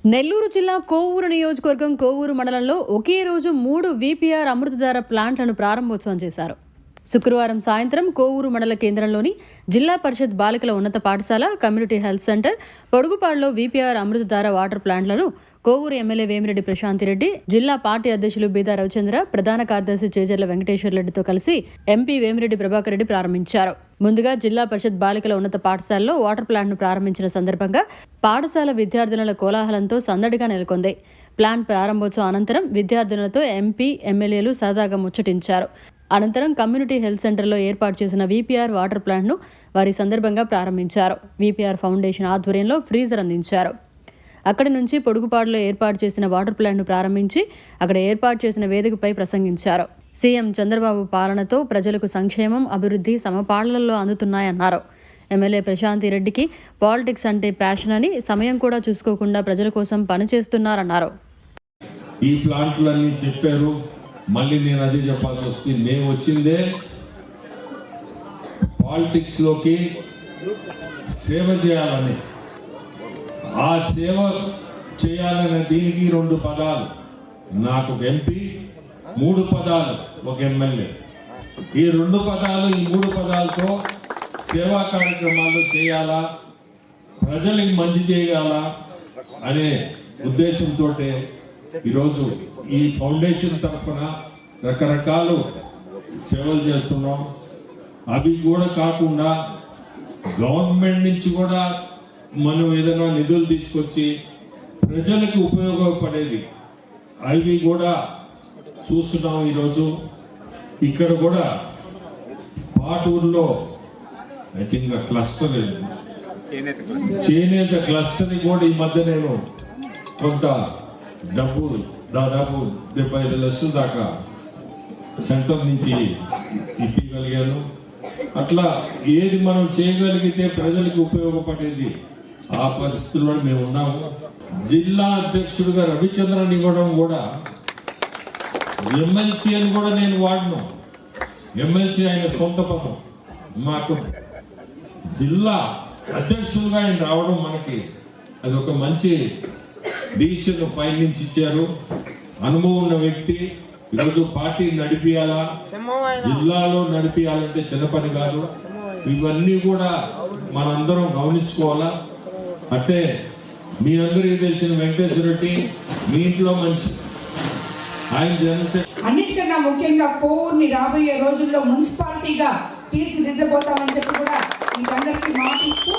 నెల్లూరు జిల్లా కోవూరు నియోజకవర్గం కోవూరు మండలంలో ఒకే రోజు 3 వీపీఆర్ అమృతధార ప్లాంట్లను ప్రారంభోత్సవం చేశారు. శుక్రవారం సాయంత్రం కోవూరు మండల కేంద్రంలోని జిల్లా పరిషత్ బాలికల ఉన్నత పాఠశాల, కమ్యూనిటీ హెల్త్ సెంటర్, పొడుగుపాడులో వీపీఆర్ అమృతధార వాటర్ ప్లాంట్లను కోవూరు ఎమ్మెల్యే వేమిరెడ్డి ప్రశాంతిరెడ్డి, జిల్లా పార్టీ అధ్యక్షులు బీదా రవిచంద్ర, ప్రధాన కార్యదర్శి చేజర్ల వెంకటేశ్వర రెడ్డితో కలిసి ఎంపీ వేమిరెడ్డి ప్రభాకర్ రెడ్డి ప్రారంభించారు. ముందుగా జిల్లా పరిషత్ బాలికల ఉన్నత పాఠశాలలో వాటర్ ప్లాంట్ను ప్రారంభించిన సందర్భంగా పాఠశాల విద్యార్థినుల కోలాహలంతో సందడిగా నెలకొంది. ప్లాంట్ ప్రారంభోత్సవం అనంతరం విద్యార్థినులతో ఎంపీ, ఎమ్మెల్యేలు సరదాగా ముచ్చటించారు. అనంతరం కమ్యూనిటీ హెల్త్ సెంటర్లో ఏర్పాటు చేసిన వీపీఆర్ వాటర్ ప్లాంట్ను వారి సందర్భంగా ప్రారంభించారు. వీపీఆర్ ఫౌండేషన్ ఆధ్వర్యంలో ఫ్రీజర్ అందించారు. అక్కడి నుంచి పొడుగుపాడులో ఏర్పాటు చేసిన వాటర్ ప్లాంట్ను ప్రారంభించి అక్కడ ఏర్పాటు చేసిన వేదికపై ప్రసంగించారు. సీఎం చంద్రబాబు పాలనతో ప్రజలకు సంక్షేమం, అభివృద్ధి సమపాళ్లలో అందుతున్నాయన్నారు. ఎమ్మెల్యే ప్రశాంతిరెడ్డికి పాలిటిక్స్ అంటే ప్యాషన్ అని, సమయం కూడా చూసుకోకుండా ప్రజల కోసం పనిచేస్తున్నారన్నారు. ఈ ప్లాంట్లన్నీ చెప్పారు, మళ్ళీ నేను అదే చెప్పాల్సి వస్తుంది. మేము వచ్చిందే పాలిటిక్స్ లోకి సేవ చేయాలని. ఆ సేవ చేయాలనే దీనికి 2 పదాలు, నాకు ఎంపీ, 3 పదాలు ఒక ఎమ్మెల్యే. ఈ 2 పదాలు, ఈ 3 పదాలతో సేవా కార్యక్రమాలు చేయాలా, ప్రజలకు మంచి చేయాలా అనే ఉద్దేశంతో ఈరోజు ఈ ఫౌండేషన్ తరఫున రకరకాల సేవలు చేస్తున్నాం. అవి కూడా కాకుండా గవర్నమెంట్ నుంచి కూడా మనం ఏదైనా నిధులు తీసుకొచ్చి ప్రజలకు ఉపయోగపడేది అవి కూడా చూస్తున్నాం. ఈరోజు ఇక్కడ కూడా పాటూరులో ఐ థింక్ క్లస్టర్, చేనేత క్లస్టర్ కూడా ఈ మధ్య నేను కొంత డబ్బు, దాదాపు 75 లక్షల దాకా సెంటర్ నుంచి ఇప్పగలిగాను. అట్లా ఏది మనం చేయగలిగితే ప్రజలకు ఉపయోగపడేది ఆ పరిస్థితుల్లో మేము ఉన్నాము. జిల్లా అధ్యక్షుడిగా రవిచంద్రన్ ఇవ్వడం కూడా, ఎమ్మెల్సీ అని కూడా నేను వాడను. ఎమ్మెల్సీ ఆయన సొంత పదం. మాకు జిల్లా అధ్యక్షుడిగా ఆయన రావడం మనకి అది ఒక మంచి డిసిషన్ పై నుంచి ఇచ్చారు. అనుభవం ఉన్న వ్యక్తి. ఈరోజు పార్టీ నడిపియాలా, జిల్లాలో నడిపియాలంటే చిన్న పని కాదు. ఇవన్నీ కూడా మనందరం గమనించుకోవాలా. అంటే మీ అందరికీ తెలిసిన వెంకటేశ్వర రెడ్డి మీ ఇంట్లో మంచి, ఆయన జనసేన. అన్నిటికన్నా ముఖ్యంగా కోవూరుని రాబోయే రోజుల్లో మున్సిపాలిటీగా తీర్చిదిద్దబోతామని చెప్పి కూడా మీకందరికీ మాటిస్తూ